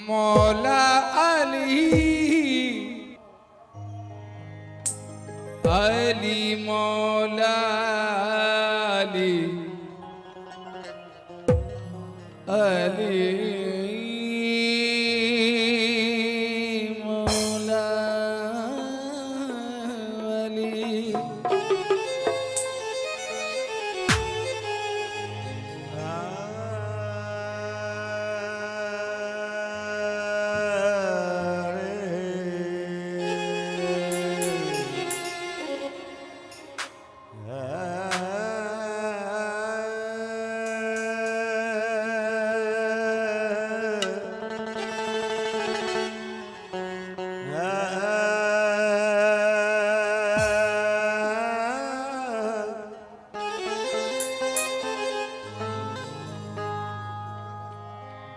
मौला अली अली मौला अली अली मौला अली।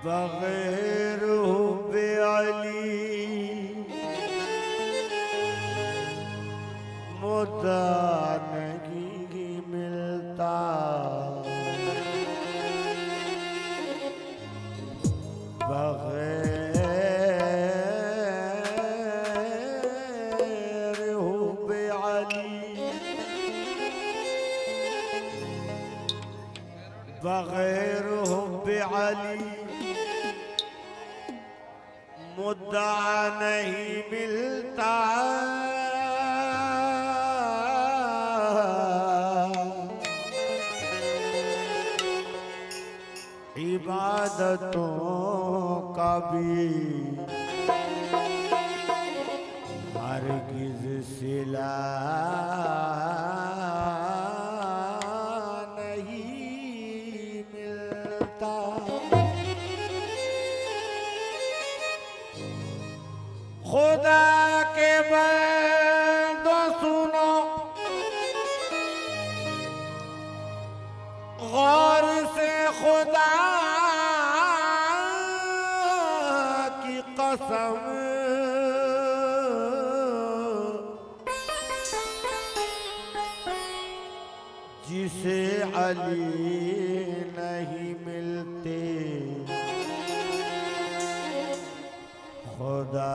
बगैर हुब्बे अली मुद्दा नहीं मिलता। बगैर हुब्बे अली बगैर हुब्बे अली मुद्दा नहीं मिलता। इबादतों का भी हरगिज़ सिला नहीं मिलता। खुदा के बंदो सुनो गौर से, खुदा की कसम जिसे अली नहीं मिलते खुदा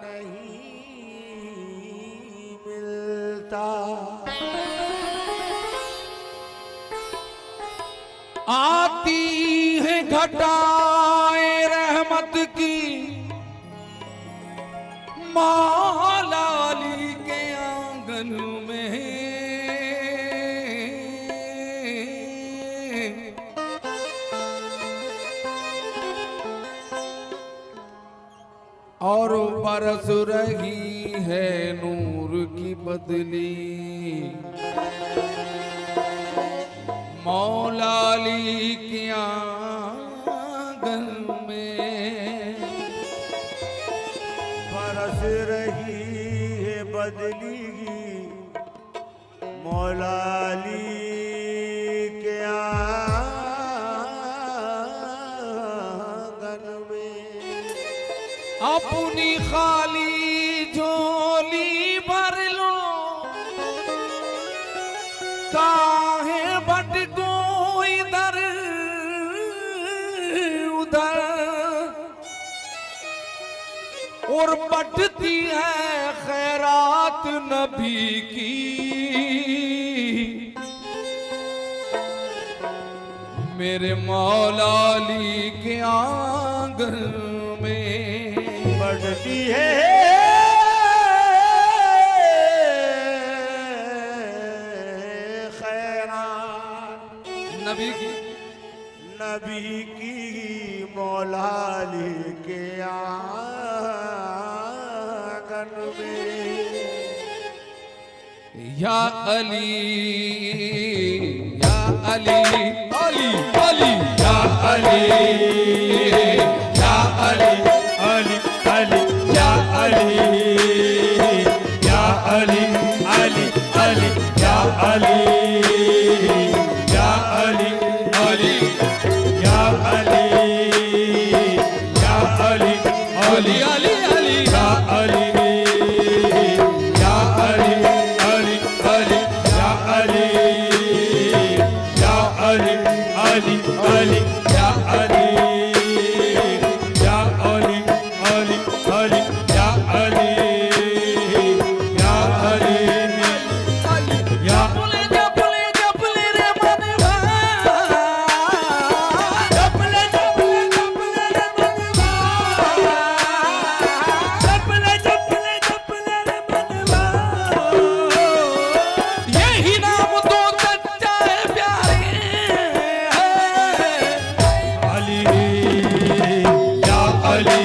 नहीं मिलता। आती है घटाए रहमत की मौला अली के आंगन में। और बरस रही है नूर की बदली मौला अली के आंगन में। बरस रही है बदली मौला अली के आंगन में। अपनी खाली झोली भर लो काहे भटको इधर उधर। और बटती है खैरात नबी की मेरे मौला अली के आंगन में। बढ़ती है खैरात नबी की मौला अली के आंगन में। या अली या अली अली अली या अली या अली अली अली या अली या अली अली अली या अली या अली अली या अली या अली अली अली अली या अली या अली अली अली या अली या अली अली अली या अली या अली अली अली या अली या अली या जपले जपले जपले रे मनवा जपले जपले जपले रे मनवा जपले जपले जपले रे मनवा यही नाम तो सच्चा है प्यारे अली या अली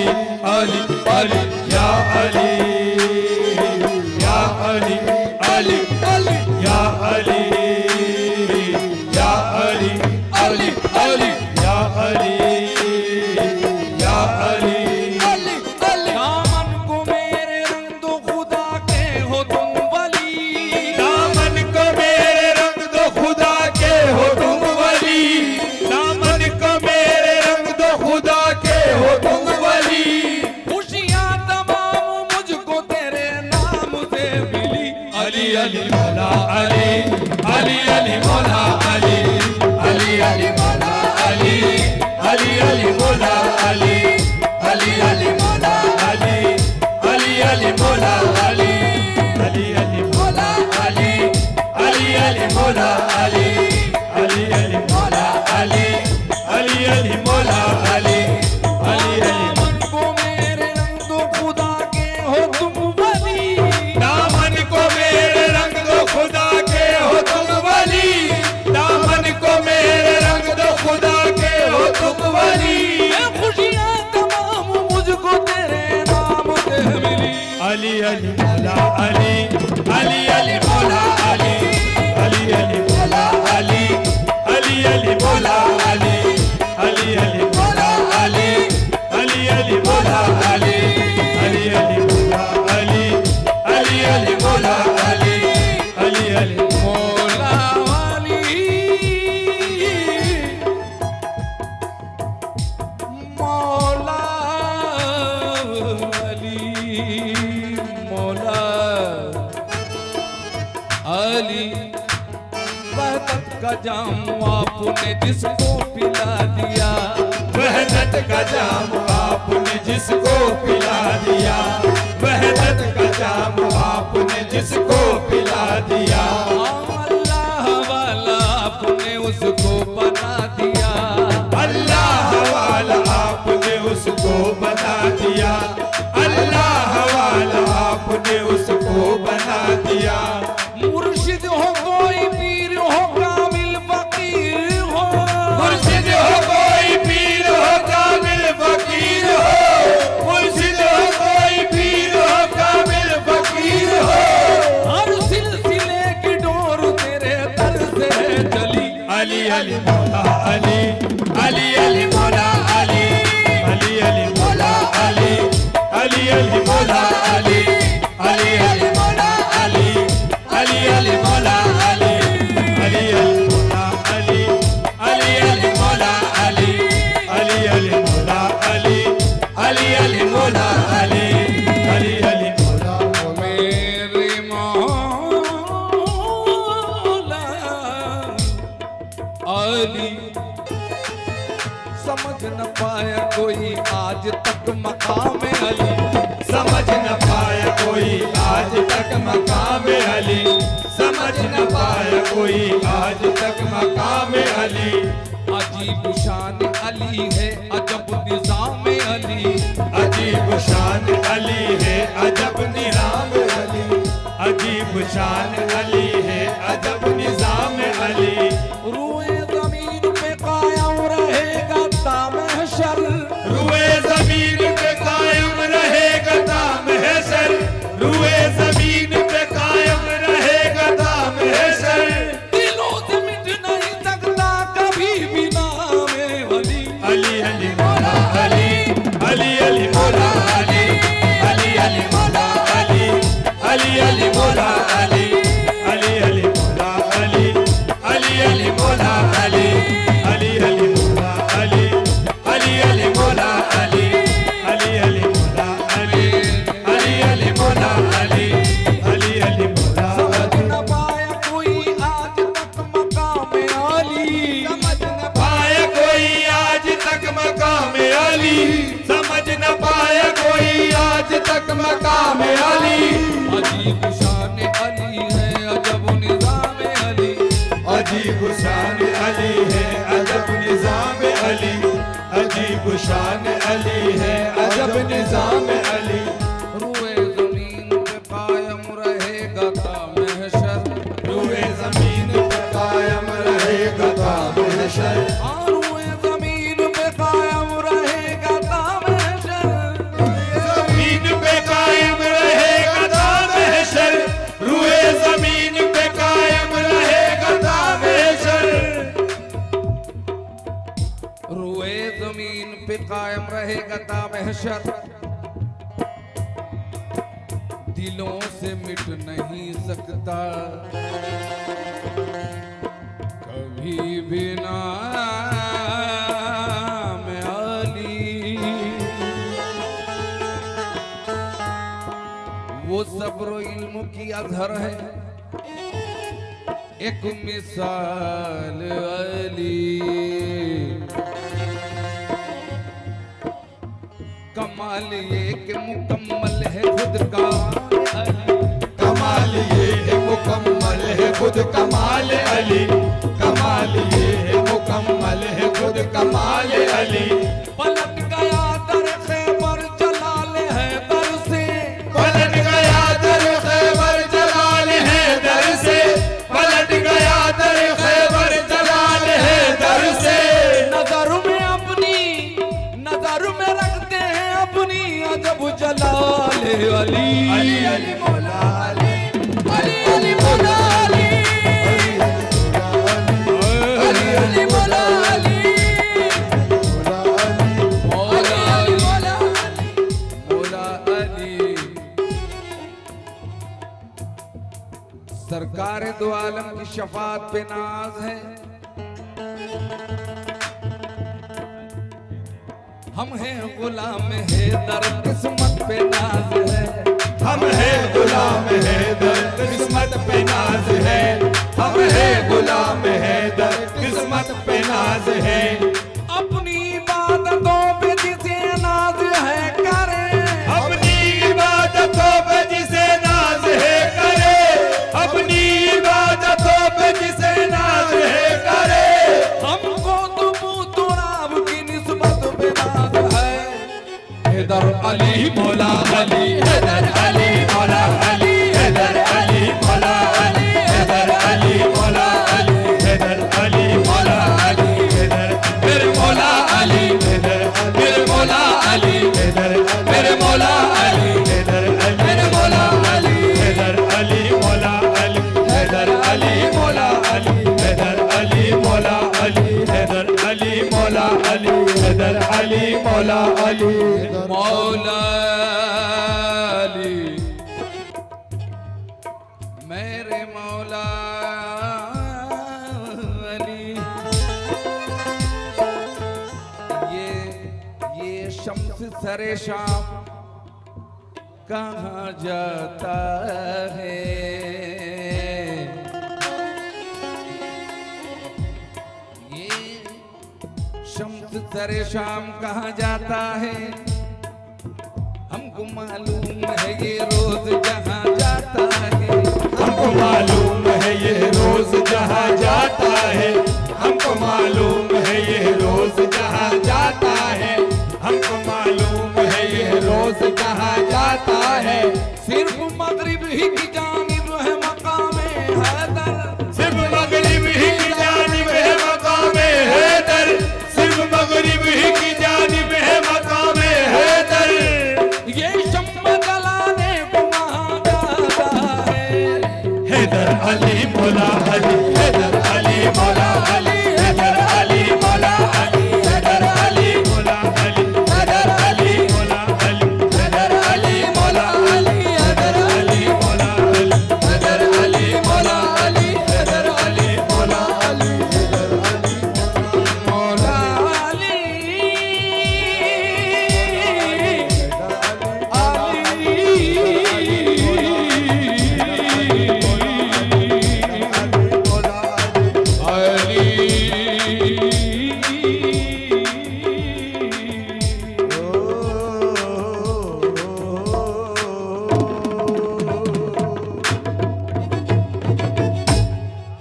अली अली या अली या अली अली अली या अली या अली अली अली या अली या अली अली अली दामन को मेरे रंग दो खुदा के हो तुम वली दामन को मेरे रंग दो खुदा के हो तुम वली दामन को मेरे रंग दो खुदा के हो तुम वली खुशियाँ तमाम मुझको तेरे नाम से मिली अली अली मौला अली अली अली मौला अली अली अली मौला अली अली अली मौला अली अली अली मौला अली अली अली मौला अली अली अली मौला अली अली अली मौला अली अली अली मौला अली अली अली मौला अली अली अली दामन को मेरे रंग दो खुदा के हो तुम वली दामन को मेरे रंग दो खुदा के हो तुम वली दामन को मेरे रंग दो खुदा के हो तुम वली खुशियाँ तमाम मुझको तेरे नाम से मिली अली अली मौला अली अली अली मौला अली अली अली मौला अली अली अली मौला अली अली अली मौला अली अली अली मौला अली अली अली मौला अली अली अली मौला अली अली अली मौला वाली मौला अली मौला अली वहदत का जाम आपने जिसको पिला दिया वहदत का जाम आपने जिसको पिला दिया वहदत का जाम आपने जिसको पिला दिया अल्लाह वाला आपने उसको बना दिया अल्लाह वाला आपने उसको बना दिया अल्लाह वाला आपने उसको बना दिया मुर्शिद हो कोई पीर हो कामिल फकीर हो मुर्शिद हो कोई पीर हो कामिल फकीर हो मुर्शिद हो कोई पीर हो कामिल फकीर हो हर सिलसिले की डोर तेरे दर से चली अली अली मौला अली अली अली मौला अली अली अली मौला अली अली अली मौला अली अली अली मौला अली अली अली मौला अली अली अली मौला अली अली अली मौला अली अली अली मौला अली अली अली मौला अली अली अली मौला मेरे मौला अली समझ न पाया कोई आज तक मकाम अली समझ न पाया कोई आज तक मकाम अली समझ न पाया कोई आज तक मकाम अली अजीब शान अली है अजब निजाम अली अजीब शान अली है अजब निजाम अली अजीब शान अली है अजब निजाम अली रूए जमीन पे कायम रहेगा तामहशर रुए जमीन पे कायम रहेगा दाम है सर रुए जमीन पे कायम रहेगा दाम है सर दिलों से मिट नहीं सकता कभी भी नाम अली अली अली मौला अली अली अली मौला अली अली अली मौला शान अली है, अजब निजाम अली, अजीब शान अली है, अजब निजाम अली। रुए जमीन पे कायम रहेगा ता महशर, रुए जमीन पे कायम रहेगा ता महशर, रुए जमीन पे कायम रहेगा ता महशर, जमीन पे कायम रहेगा ता महशर, रुए जमीन पे कायम रहेगा ता महशर। रुए जमीन पे कायम रहेगा ता महशर, दिलों से मिट नहीं सकता कभी भी नाम अली। वो सब्र इल्म की अजहर है, एक मिसाल अली। कमाल ये कि मुकम्मल है खुद का अली, कमाल ये है मुकम्मल है खुद कमाल अली, कमाल ये है मुकम्मल है खुद कमाल अली। पलट गया दर खैबर जलाल है दर से, पलट गया दर खैबर जलाल है दर से, पलट गया दर खैबर जलाल है दर से। नजर में अपनी नजर में रखते हैं अपनी अजब जलाल अली। अली अली मौला अली, अली अली मौला अली, अली अली मौला अली, मौला अली, मौला अली। सरकार दो आलम की शफात पे नाज है, हम हैं गुलाम हैदर किस्मत पे नाज है, हम है गुलाम हैदर किस्मत पे नाज है, हम है गुलाम हैदर किस्मत पे नाज है। अपनी इबादतों पे जिसे नाज है करे, अपनी इबादतों पे जिसे नाज है करे, अपनी इबादतों पे जिसे नाज है करे। हमको तो राब की निस्बत पे नाज है। हैदर अली मौला अली, हैदर अली मौला अली, हैदर अली मौला अली, हैदर अली मौला अली, हैदर अली मौला अली, हैदर मेरे मौला अली, हैदर मेरे मौला अली, हैदर मेरे मौला अली, हैदर मेरे मौला अली, हैदर अली मौला अली, हैदर अली मौला अली, हैदर अली मौला अली, हैदर अली मौला अली, हैदर अली मौला अली, मौला अली, मेरे मौला अली। ये शम्स सरे शाम कहाँ जाता है, ये शम्स सरे शाम कहाँ जाता है। हमको मालूम है ये रोज जहाँ जाता है, हमको मालूम है ये रोज जहाँ जाता है, हमको मालूम है ये रोज जहाँ जाता है, हमको मालूम है ये रोज जहाँ जाता है। सिर्फ मगरिब ही की जान